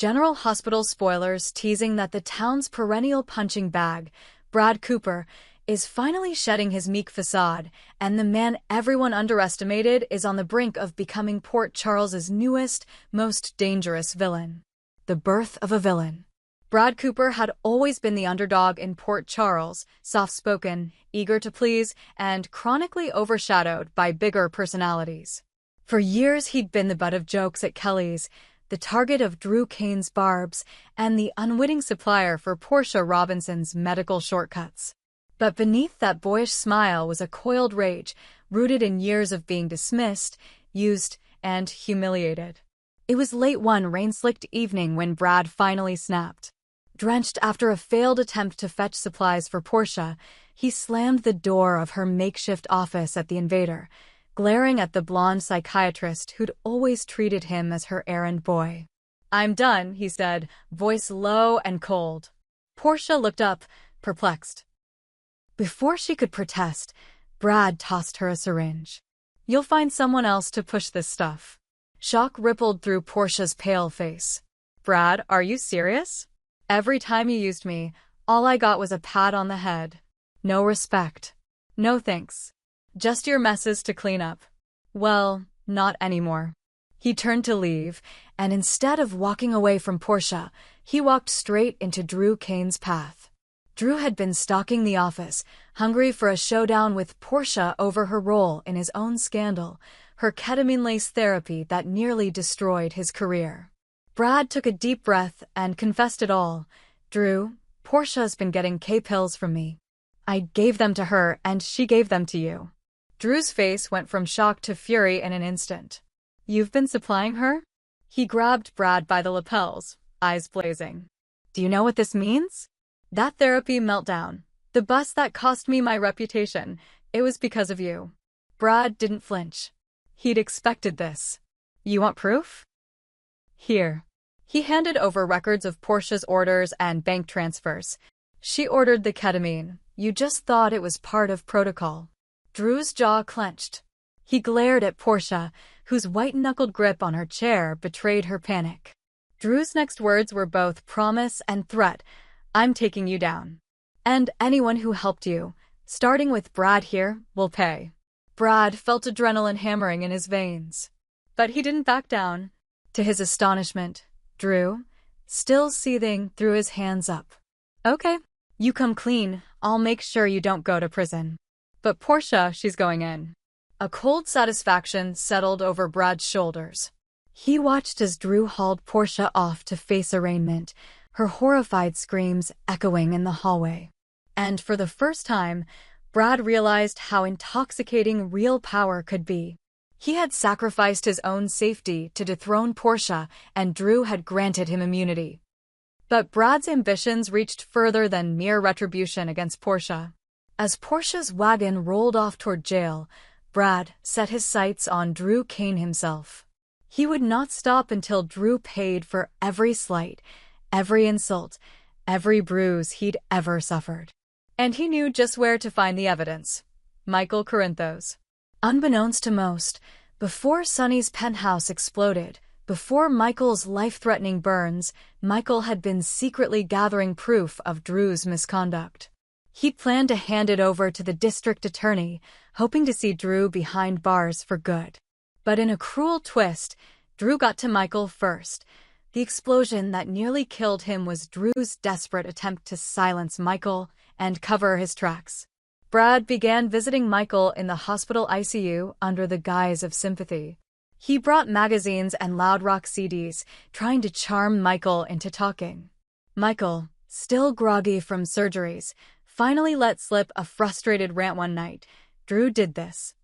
General Hospital spoilers teasing that the town's perennial punching bag, Brad Cooper, is finally shedding his meek facade, and the man everyone underestimated is on the brink of becoming Port Charles's newest, most dangerous villain. The birth of a villain. Brad Cooper had always been the underdog in Port Charles, soft-spoken, eager to please, and chronically overshadowed by bigger personalities. For years he'd been the butt of jokes at Kelly's, the target of Drew Kane's barbs, and the unwitting supplier for Portia Robinson's medical shortcuts. But beneath that boyish smile was a coiled rage, rooted in years of being dismissed, used, and humiliated. It was late one rain-slicked evening when Brad finally snapped. Drenched after a failed attempt to fetch supplies for Portia, he slammed the door of her makeshift office at the invader, glaring at the blonde psychiatrist who'd always treated him as her errand boy. "I'm done," he said, voice low and cold. Portia looked up, perplexed. Before she could protest, Brad tossed her a syringe. "You'll find someone else to push this stuff." Shock rippled through Portia's pale face. "Brad, are you serious? Every time you used me, all I got was a pat on the head. No respect. No thanks. Just your messes to clean up." "Well, not anymore." He turned to leave, and instead of walking away from Portia, he walked straight into Drew Kane's path. Drew had been stalking the office, hungry for a showdown with Portia over her role in his own scandal, her ketamine-laced therapy that nearly destroyed his career. Brad took a deep breath and confessed it all. "Drew, Portia's been getting K-pills from me. I gave them to her and she gave them to you." Drew's face went from shock to fury in an instant. "You've been supplying her?" He grabbed Brad by the lapels, eyes blazing. "Do you know what this means?" "That therapy meltdown. The bust that cost me my reputation. It was because of you." Brad didn't flinch. He'd expected this. "You want proof?" "Here." He handed over records of Portia's orders and bank transfers. "She ordered the ketamine. You just thought it was part of protocol." Drew's jaw clenched. He glared at Portia, whose white-knuckled grip on her chair betrayed her panic. Drew's next words were both promise and threat. "I'm taking you down. And anyone who helped you, starting with Brad here, will pay." Brad felt adrenaline hammering in his veins. But he didn't back down. To his astonishment, Drew, still seething, threw his hands up. "Okay, you come clean, I'll make sure you don't go to prison. But Portia, she's going in." A cold satisfaction settled over Brad's shoulders. He watched as Drew hauled Portia off to face arraignment, her horrified screams echoing in the hallway. And for the first time, Brad realized how intoxicating real power could be. He had sacrificed his own safety to dethrone Portia, and Drew had granted him immunity. But Brad's ambitions reached further than mere retribution against Portia. As Portia's wagon rolled off toward jail, Brad set his sights on Drew Kane himself. He would not stop until Drew paid for every slight, every insult, every bruise he'd ever suffered. And he knew just where to find the evidence. Michael Corinthos. Unbeknownst to most, before Sonny's penthouse exploded, before Michael's life-threatening burns, Michael had been secretly gathering proof of Drew's misconduct. He'd planned to hand it over to the district attorney, hoping to see Drew behind bars for good. But in a cruel twist, Drew got to Michael first. The explosion that nearly killed him was Drew's desperate attempt to silence Michael and cover his tracks. Brad began visiting Michael in the hospital ICU under the guise of sympathy. He brought magazines and loud rock CDs, trying to charm Michael into talking. Michael, still groggy from surgeries, finally let slip a frustrated rant one night. "Drew did this.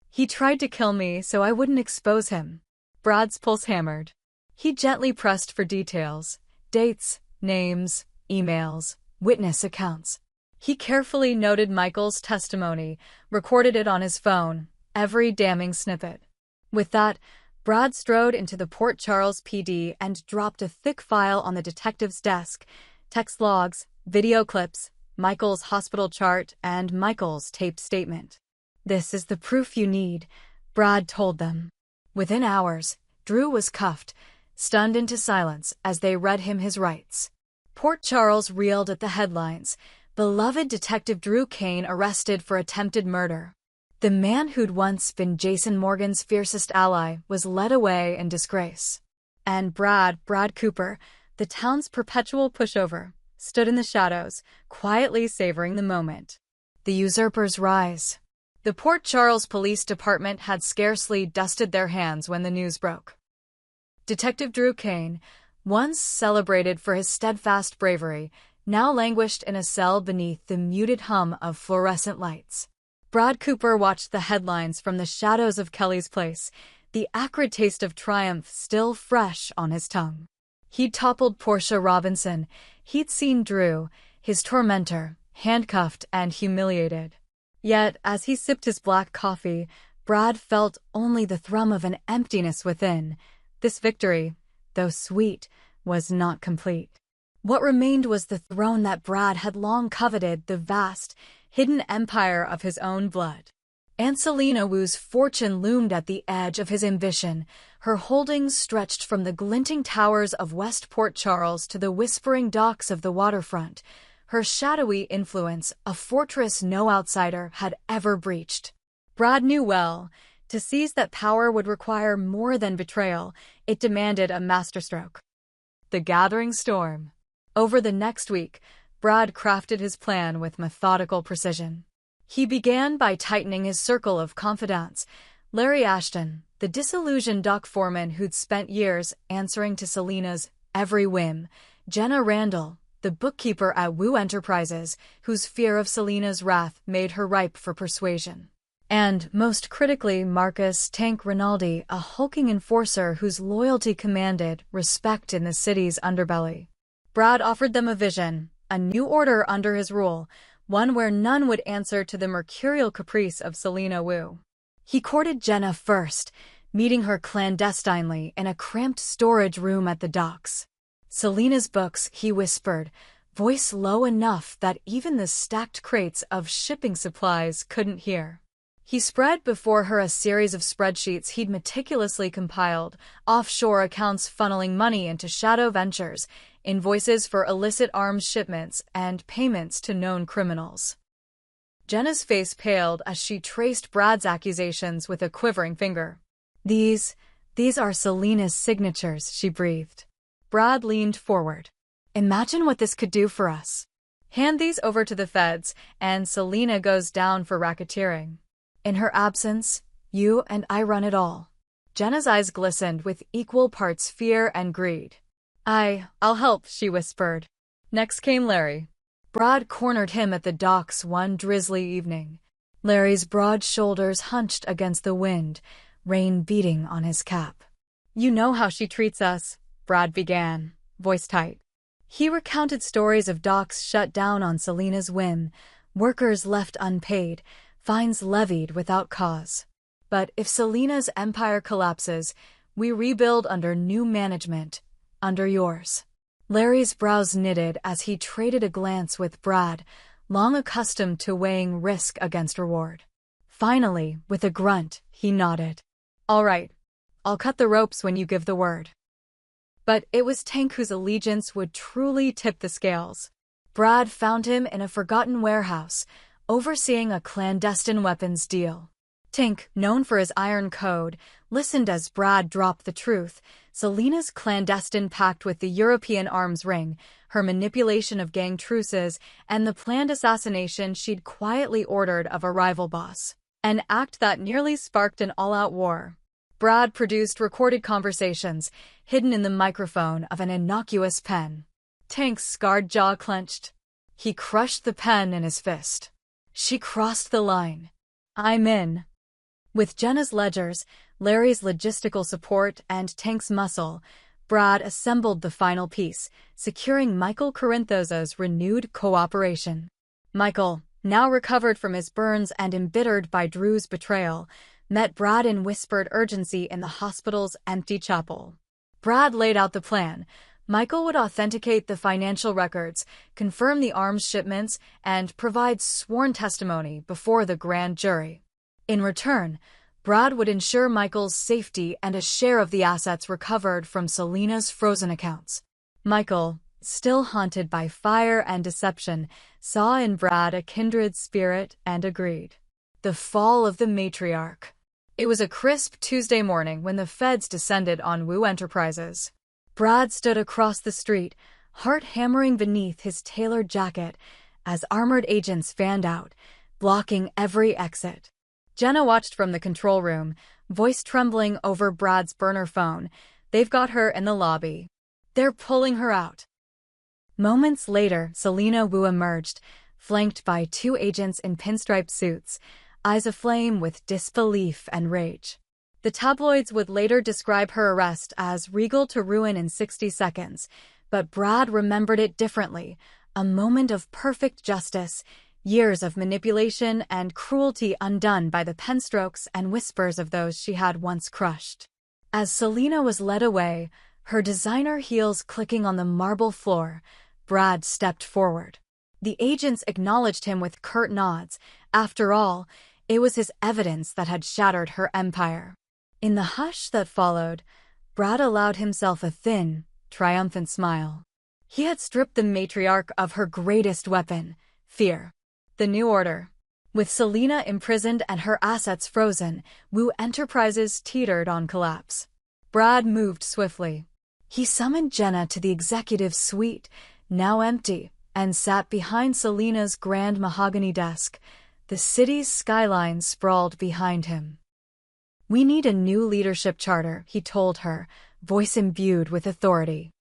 He tried to kill me so I wouldn't expose him." Brad's pulse hammered. He gently pressed for details, dates, names, emails, witness accounts. He carefully noted Michael's testimony, recorded it on his phone, every damning snippet. With that, Brad strode into the Port Charles PD and dropped a thick file on the detective's desk, text logs, video clips, Michael's hospital chart, and Michael's taped statement. "This is the proof you need," Brad told them. Within hours, Drew was cuffed, stunned into silence as they read him his rights. Port Charles reeled at the headlines. Beloved Detective Drew Kane arrested for attempted murder. The man who'd once been Jason Morgan's fiercest ally was led away in disgrace. And Brad Cooper, the town's perpetual pushover, stood in the shadows, quietly savoring the moment. The usurper's rise. The Port Charles Police Department had scarcely dusted their hands when the news broke. Detective Drew Kane, once celebrated for his steadfast bravery, now languished in a cell beneath the muted hum of fluorescent lights. Brad Cooper watched the headlines from the shadows of Kelly's Place, the acrid taste of triumph still fresh on his tongue. He'd toppled Portia Robinson. He'd seen Drew, his tormentor, handcuffed and humiliated. Yet, as he sipped his black coffee, Brad felt only the thrum of an emptiness within. This victory, though sweet, was not complete. What remained was the throne that Brad had long coveted, the vast, hidden empire of his own blood. And Selina Wu's fortune loomed at the edge of his ambition. Her holdings stretched from the glinting towers of West Port Charles to the whispering docks of the waterfront. Her shadowy influence, a fortress no outsider had ever breached. Brad knew well, to seize that power would require more than betrayal. It demanded a masterstroke. The gathering storm. Over the next week, Brad crafted his plan with methodical precision. He began by tightening his circle of confidants. Larry Ashton, the disillusioned dock foreman who'd spent years answering to Selina's every whim. Jenna Randall, the bookkeeper at Wu Enterprises, whose fear of Selina's wrath made her ripe for persuasion. And, most critically, Marcus "Tank" Rinaldi, a hulking enforcer whose loyalty commanded respect in the city's underbelly. Brad offered them a vision, a new order under his rule, one where none would answer to the mercurial caprice of Selina Wu. He courted Jenna first, meeting her clandestinely in a cramped storage room at the docks. Selina's books, he whispered, voice low enough that even the stacked crates of shipping supplies couldn't hear. He spread before her a series of spreadsheets he'd meticulously compiled, offshore accounts funneling money into shadow ventures, invoices for illicit arms shipments, and payments to known criminals. Jenna's face paled as she traced Brad's accusations with a quivering finger. These are Selina's signatures, she breathed. Brad leaned forward. Imagine what this could do for us. Hand these over to the feds, and Selina goes down for racketeering. In her absence, you and I run it all. Jenna's eyes glistened with equal parts fear and greed. I'll help, she whispered. Next came Larry. Brad cornered him at the docks one drizzly evening. Larry's broad shoulders hunched against the wind, rain beating on his cap. You know how she treats us, Brad began, voice tight. He recounted stories of docks shut down on Selina's whim, workers left unpaid, fines levied without cause. But if Selina's empire collapses, we rebuild under new management, under yours. Larry's brows knitted as he traded a glance with Brad, long accustomed to weighing risk against reward. Finally, with a grunt, he nodded. All right, I'll cut the ropes when you give the word. But it was Tank whose allegiance would truly tip the scales. Brad found him in a forgotten warehouse, overseeing a clandestine weapons deal. Tank, known for his iron code, listened as Brad dropped the truth. Selina's clandestine pact with the European arms ring, her manipulation of gang truces, and the planned assassination she'd quietly ordered of a rival boss. An act that nearly sparked an all-out war. Brad produced recorded conversations, hidden in the microphone of an innocuous pen. Tank's scarred jaw clenched. He crushed the pen in his fist. She crossed the line. I'm in. With Jenna's ledgers, Larry's logistical support, and Tank's muscle, Brad assembled the final piece, securing Michael Carinthosa's renewed cooperation. Michael, now recovered from his burns and embittered by Drew's betrayal, met Brad in whispered urgency in the hospital's empty chapel. Brad laid out the plan. Michael would authenticate the financial records, confirm the arms shipments, and provide sworn testimony before the grand jury. In return, Brad would ensure Michael's safety and a share of the assets recovered from Selina's frozen accounts. Michael, still haunted by fire and deception, saw in Brad a kindred spirit and agreed. The fall of the matriarch. It was a crisp Tuesday morning when the feds descended on Wu Enterprises. Brad stood across the street, heart hammering beneath his tailored jacket, as armored agents fanned out, blocking every exit. Jenna watched from the control room, voice trembling over Brad's burner phone. They've got her in the lobby. They're pulling her out. Moments later, Selina Wu emerged, flanked by two agents in pinstripe suits, eyes aflame with disbelief and rage. The tabloids would later describe her arrest as regal to ruin in 60 seconds, but Brad remembered it differently, a moment of perfect justice, years of manipulation and cruelty undone by the penstrokes and whispers of those she had once crushed. As Selina was led away, her designer heels clicking on the marble floor, Brad stepped forward. The agents acknowledged him with curt nods. After all, it was his evidence that had shattered her empire. In the hush that followed, Brad allowed himself a thin, triumphant smile. He had stripped the matriarch of her greatest weapon, fear. The new order. With Selina imprisoned and her assets frozen, Wu Enterprises teetered on collapse. Brad moved swiftly. He summoned Jenna to the executive suite, now empty, and sat behind Selina's grand mahogany desk. The city's skyline sprawled behind him. "We need a new leadership charter," he told her, voice imbued with authority.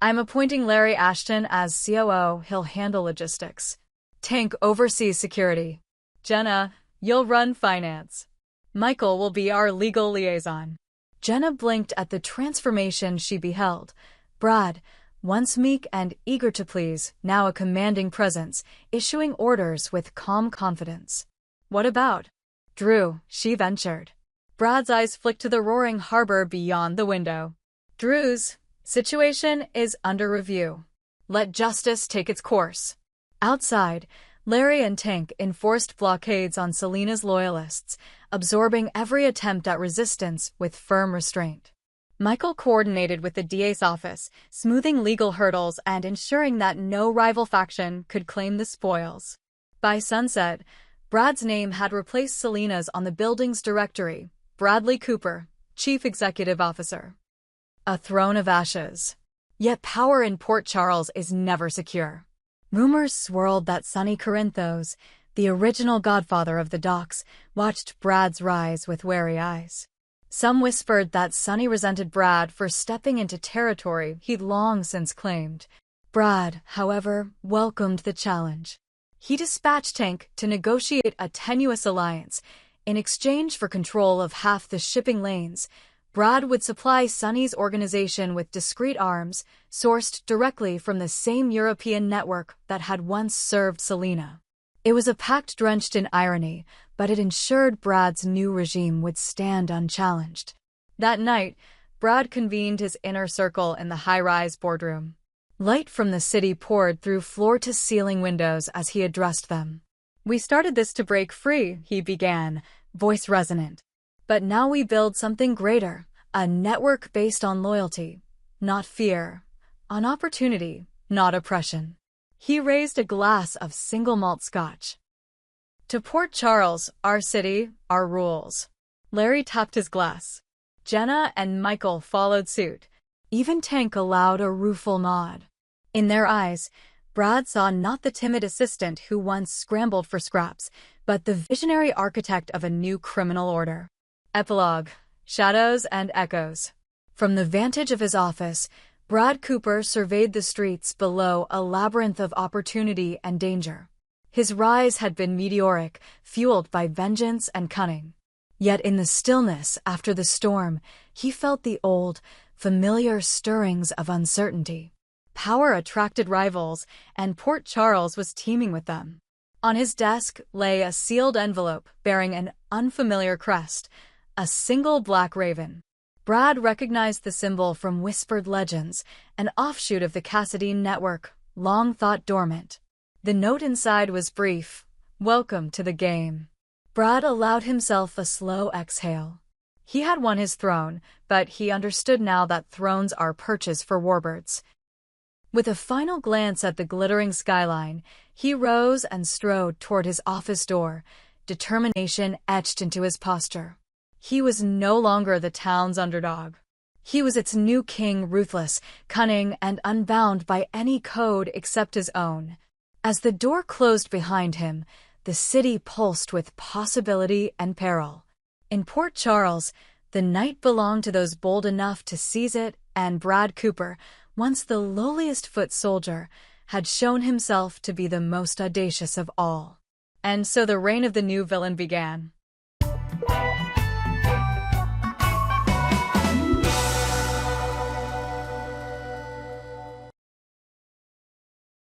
"I'm appointing Larry Ashton as COO. He'll handle logistics. Tank oversees security. Jenna, you'll run finance. Michael will be our legal liaison." Jenna blinked at the transformation she beheld. Brad, once meek and eager to please, now a commanding presence, issuing orders with calm confidence. "What about Drew?" she ventured. Brad's eyes flicked to the roaring harbor beyond the window. "Drew's situation is under review. Let justice take its course." Outside, Larry and Tank enforced blockades on Selina's loyalists, absorbing every attempt at resistance with firm restraint. Michael coordinated with the DA's office, smoothing legal hurdles and ensuring that no rival faction could claim the spoils. By sunset, Brad's name had replaced Selina's on the building's directory. Bradley Cooper, Chief Executive Officer. A throne of ashes. Yet power in Port Charles is never secure. Rumors swirled that Sonny Corinthos, the original godfather of the docks, watched Brad's rise with wary eyes. Some whispered that Sonny resented Brad for stepping into territory he'd long since claimed. Brad, however, welcomed the challenge. He dispatched Tank to negotiate a tenuous alliance. In exchange for control of half the shipping lanes, Brad would supply Sonny's organization with discreet arms, sourced directly from the same European network that had once served Selina. It was a pact drenched in irony, but it ensured Brad's new regime would stand unchallenged. That night, Brad convened his inner circle in the high-rise boardroom. Light from the city poured through floor-to-ceiling windows as he addressed them. "We started this to break free," he began, voice resonant. "But now we build something greater, a network based on loyalty, not fear, on opportunity, not oppression." He raised a glass of single malt scotch. "To Port Charles, our city, our rules." Larry tapped his glass. Jenna and Michael followed suit. Even Tank allowed a rueful nod. In their eyes, Brad saw not the timid assistant who once scrambled for scraps, but the visionary architect of a new criminal order. Epilogue. Shadows and Echoes. From the vantage of his office, Brad Cooper surveyed the streets below, a labyrinth of opportunity and danger. His rise had been meteoric, fueled by vengeance and cunning. Yet in the stillness after the storm, he felt the old, familiar stirrings of uncertainty. Power attracted rivals, and Port Charles was teeming with them. On his desk lay a sealed envelope bearing an unfamiliar crest, a single black raven. Brad recognized the symbol from whispered legends, an offshoot of the Cassadine network, long thought dormant. The note inside was brief: "Welcome to the game." Brad allowed himself a slow exhale. He had won his throne, but he understood now that thrones are perches for warbirds. With a final glance at the glittering skyline, he rose and strode toward his office door, determination etched into his posture. He was no longer the town's underdog. He was its new king, ruthless, cunning, and unbound by any code except his own. As the door closed behind him, the city pulsed with possibility and peril. In Port Charles, the night belonged to those bold enough to seize it, and Brad Cooper, once the lowliest foot soldier, had shown himself to be the most audacious of all. And so the reign of the new villain began.